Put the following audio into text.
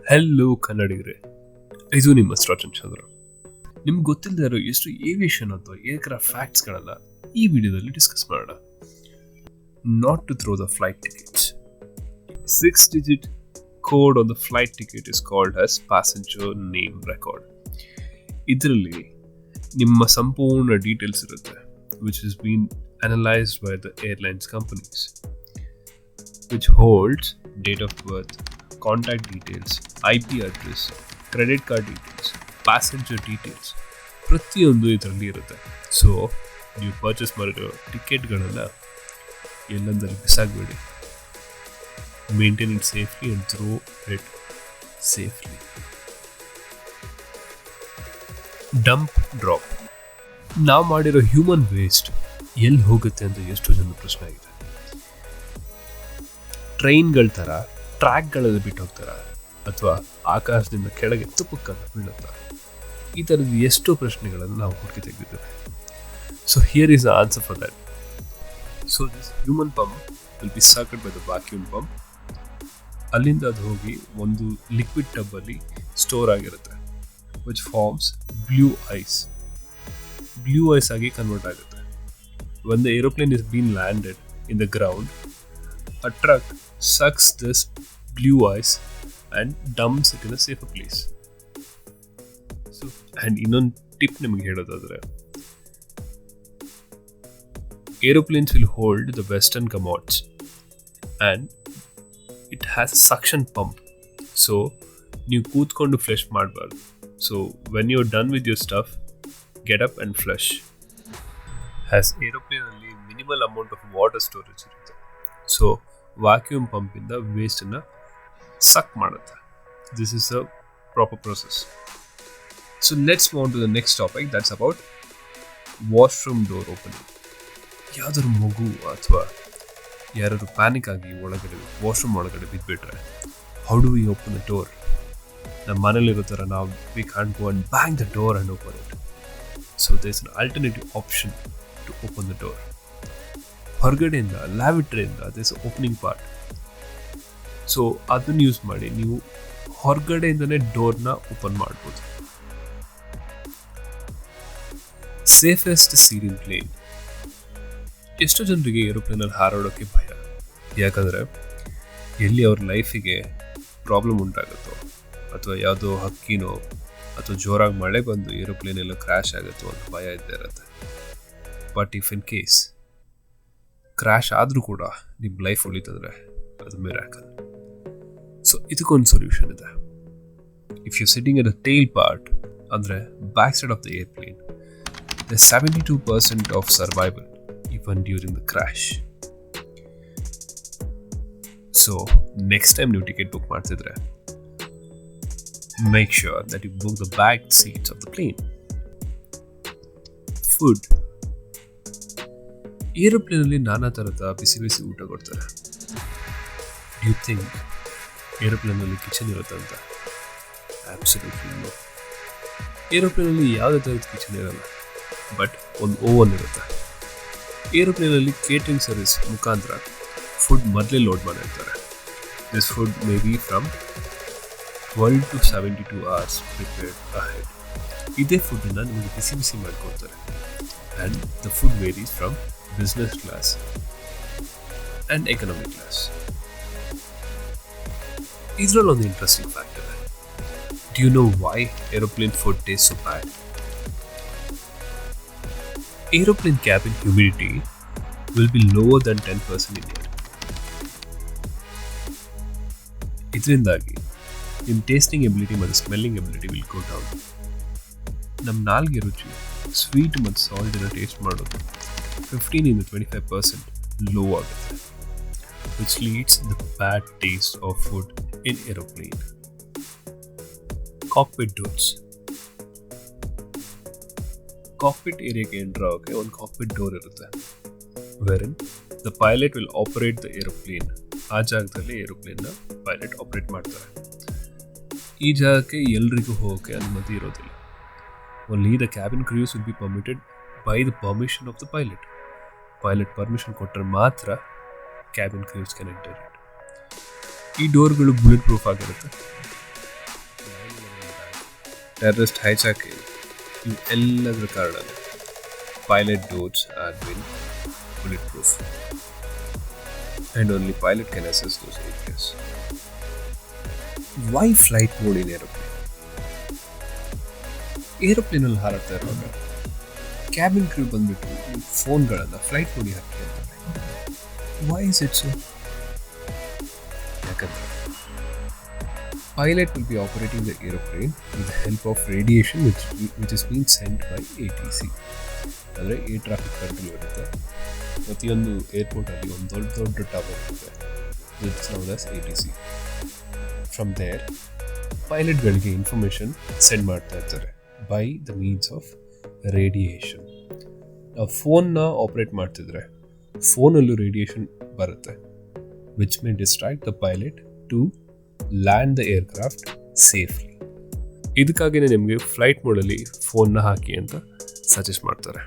Hello ಕನ್ನಡಿಗರೇ, ಇದು ನಿಮ್ಮ ಷಯಗಳ. ನಿಮ್ಗೆ ಗೊತ್ತಿಲ್ಲದೆ ಇರೋ ಎಷ್ಟು ಏವಿಯೇಷನ್ ಅಥವಾ ಏರ್ಕ್ರಾಫ್ಟ್ ಫ್ಯಾಕ್ಟ್ಸ್ಗಳೆಲ್ಲ ಈ ವಿಡಿಯೋದಲ್ಲಿ ಡಿಸ್ಕಸ್ ಮಾಡೋಣ. Not to throw the flight tickets. 6-digit code on the flight ticket is called as passenger name record. ಇದರಲ್ಲಿ ನಿಮ್ಮ ಸಂಪೂರ್ಣ ಡೀಟೇಲ್ಸ್ ಇರುತ್ತೆ, which has been analyzed by the airlines companies, which holds date of birth, contact details, IP address, credit card details, passenger details. ಪ್ರತಿಯೊಂದು ಇದರಲ್ಲಿ ಇರುತ್ತೆ. So ನೀವು purchase ಮಾಡಿರೋ ಟಿಕೆಟ್ಗಳೆಲ್ಲ ಎಲ್ಲಂದಲ್ಲಿ ಬಿಸಾಕಬೇಡಿ. Maintain it safely and throw it safely. Dump drop. ನಾವು ಮಾಡಿರೋ ಹ್ಯೂಮನ್ ವೇಸ್ಟ್ ಎಲ್ಲಿ ಹೋಗುತ್ತೆ ಅಂತ ಎಷ್ಟು ಜನ ಪ್ರಶ್ನೆ ಆಗಿದೆ. ಟ್ರೈನ್ಗಳ ಥರ ಟ್ರ್ಯಾಕ್ಗಳಲ್ಲಿ ಬಿಟ್ಟು ಹೋಗ್ತಾರ ಅಥವಾ ಆಕಾಶದಿಂದ ಕೆಳಗೆ ತುಪ್ಪಕ್ಕನ್ನು ಬೀಳುತ್ತಾರೆ. ಈ ಥರದ ಎಷ್ಟೋ ಪ್ರಶ್ನೆಗಳನ್ನು ನಾವು ಹುಡುಕಿ ತೆಗೆದಿದ್ದೇವೆ. So here is the answer for that. So this human pump will be sucked by the vacuum pump. ಅಲ್ಲಿಂದ ಅದು ಹೋಗಿ ಒಂದು ಲಿಕ್ವಿಡ್ ಟಬ್ಬಲ್ಲಿ ಸ್ಟೋರ್ ಆಗಿರುತ್ತೆ, ವಿಚ್ ಫಾರ್ಮ್ಸ್ ಬ್ಲೂ ಐಸ್ ಆಗಿ ಕನ್ವರ್ಟ್ ಆಗುತ್ತೆ. When the aeroplane is been landed in the ground, a truck sucks this blue ice and dumps it in a safer place. So, and ಇನ್ನೊಂದು tip ನಿಮಗೆ ಹೇಳೋದಾದ್ರೆ, aeroplanes will hold the western commodes and it has a suction pump. So ನೀವು ಕೂತ್ಕೊಂಡು flush ಮಾಡಬಾರ್ದು. So when you're done with your stuff, get up and flush. Has aeroplane ಅಲ್ಲಿ minimal amount of water storage ಇರುತ್ತೆ. So vacuum ಪಂಪಿಂದ ವೇಸ್ಟನ್ನು suck ಮಾಡುತ್ತೆ. This is a proper process. So let's move on to the next topic, that's about washroom door opening. ಯಾವುದಾದ್ರು ಮಗು ಅಥವಾ ಯಾರಾದ್ರು panic ಆಗಿ ವಾಶ್ರೂಮ್ ಒಳಗಡೆ ಬಿದ್ದುಬಿಟ್ರೆ, how do we open the door? ನಮ್ಮ ಮನೇಲಿರೋ ಥರ ನಾವು we can go and bang the door and open it. So there is an alternative option to open the door. ಹೊರಗಡೆಯಿಂದ ಲ್ಯಾವಿಟ್ರಿಯಿಂದ ದಿಸ್ ಓಪನಿಂಗ್ ಪಾರ್ಟ್. ಸೊ ಅದನ್ನು use ಮಾಡಿ ನೀವು ಹೊರಗಡೆಯಿಂದನೇ ಡೋರ್ನ ಓಪನ್ ಮಾಡ್ಬೋದು. Safest seat in plane. ಎಷ್ಟೋ ಜನರಿಗೆ ಏರೋಪ್ಲೇನಲ್ಲಿ ಹಾರಾಡೋಕ್ಕೆ ಭಯ. ಯಾಕಂದರೆ ಎಲ್ಲಿ ಅವ್ರ ಲೈಫಿಗೆ ಪ್ರಾಬ್ಲಮ್ ಉಂಟಾಗುತ್ತೋ, ಅಥವಾ ಯಾವುದೋ ಹಕ್ಕಿನೋ ಅಥವಾ ಜೋರಾಗಿ ಮಳೆ ಬಂದು ಏರೋಪ್ಲೇನ್ ಎಲ್ಲ ಕ್ರ್ಯಾಶ್ ಆಗುತ್ತೋ ಅಂತ ಭಯ ಇದ್ದೇ ಇರುತ್ತೆ. But if in case crash ಆದರೂ ಕೂಡ ನಿಮ್ಮ ಲೈಫ್ ಉಳಿತಂದರೆ ಅದು ಮಿರಾಕಲ್. ಸೊ ಇದಕ್ಕೊಂದು ಸೊಲ್ಯೂಷನ್ ಇದೆ. If you sitting at the tail part, ಅಂದರೆ back side of the airplane, the 72% of survival even during the crash. So next time ನೀವು ticket book ಮಾಡ್ತಿದ್ರೆ, make sure that you book the back seats of the plane. Food. ಏರೋಪ್ಲೇನಲ್ಲಿ ನಾನಾ ಥರದ ಬಿಸಿ ಬಿಸಿ ಊಟ ಕೊಡ್ತಾರೆ. Due think ಏರೋಪ್ಲೇನಲ್ಲಿ kitchen ಇರುತ್ತೆ ಅಂತ? Absolutely no. ಏರೋಪ್ಲೇನಲ್ಲಿ ಯಾವುದೇ ಥರದ ಕಿಚನ್ ಇರಲ್ಲ, ಬಟ್ ಒಂದು ಓವನ್ ಇರುತ್ತೆ. ಏರೋಪ್ಲೇನಲ್ಲಿ ಕೇಟ್ರಿಂಗ್ ಸರ್ವಿಸ್ ಮುಖಾಂತರ ಫುಡ್ ಮೊದಲೇ ಲೋಡ್ ಮಾಡಿರ್ತಾರೆ. This food may be from 12 to 72 hours prepared ahead. ಇದೇ ಫುಡ್ಡನ್ನು ನಿಮಗೆ ಬಿಸಿ ಬಿಸಿ ಮಾಡಿಕೊಡ್ತಾರೆ. And the food varies from business class and economic class. Israel on the interesting factor. Do you know why aeroplane food tastes so bad? Aeroplane cabin humidity will be lower than 10% in air. ಇದರಿಂದಾಗಿ ನಿಮ್ಮ tasting ability ಮತ್ತು smelling ability will go down. ನಮ್ಮ ನಾಲ್ಗೆ ರುಚಿ sweet ಮತ್ತು ಸಾಲ್ಟನ್ನು taste ಮಾಡೋದು 15-25% low ಆಗುತ್ತೆ, which leads the bad taste of food in aeroplane. Cockpit doors. Cockpit ಏರಿಯಾಗೆ ಎಂಟರ್ ಆಗೋಕ್ಕೆ ಒಂದು ಕಾಕ್ಪಿಟ್ ಡೋರ್ ಇರುತ್ತೆ, wherein the pilot will operate the aeroplane. ಆ ಜಾಗದಲ್ಲಿ ಏರೋಪ್ಲೇನ್ನ ಪೈಲಟ್ ಆಪರೇಟ್ ಮಾಡ್ತಾರೆ. ಈ ಜಾಗಕ್ಕೆ ಎಲ್ರಿಗೂ ಹೋಗೋಕ್ಕೆ ಅನುಮತಿ ಇರೋದಿಲ್ಲ. Only the cabin crews will be permitted by the permission of the pilot. Pilot permission ಕೊಟ್ಟರೆ ಮಾತ್ರ cabin cruise can enter it. ಈ ಡೋರ್ಗಳು ಬುಲೆಟ್ ಪ್ರೂಫ್ ಆಗಿರುತ್ತೆ. ಟೆರರಿಸ್ಟ್ ಹೈಜಾಕಿಂಗ್ ಎಲ್ಲದರ ಕಾರಣ pilot doors are been bulletproof and only pilot can assess those areas. Why flight mode in aeroplane? Aeroplane ಅಲ್ಲಿ ಹಾರಾಡ್ತಾ ಇರುವಾಗ cabin ಕ್ರೂ ಬಂದ್ಬಿಟ್ಟು ಫೋನ್ಗಳನ್ನು flight ಮೋಡಿಗೆ ಹಾಕಿ ಅಂತಾರೆ. Why is it so? ಯಾಕಂದ್ರೆ pilot will be operating the aeroplane with the help of radiation which is being sent by ATC. ಅಂದರೆ air traffic control ಇರುತ್ತೆ. ಪ್ರತಿಯೊಂದು ಏರ್ಪೋರ್ಟಲ್ಲಿ ಒಂದು ದೊಡ್ಡ ಟವರ್ ಇರುತ್ತೆ. It's known as ATC. From there ಪೈಲಟ್ಗಳಿಗೆ information send ಮಾಡ್ತಾ ಇರ್ತಾರೆ by the means of radiation. ನಾವು ಫೋನ್ನ ಆಪ್ರೇಟ್ ಮಾಡ್ತಿದ್ರೆ ಫೋನಲ್ಲೂ ರೇಡಿಯೇಷನ್ ಬರುತ್ತೆ which may distract the pilot to land the aircraft safely. ಇದಕ್ಕಾಗಿಯೇ ನಿಮಗೆ ಫ್ಲೈಟ್ ಮೋಡಲ್ಲಿ ಫೋನ್ನ ಹಾಕಿ ಅಂತ ಸಜೆಸ್ಟ್ ಮಾಡ್ತಾರೆ.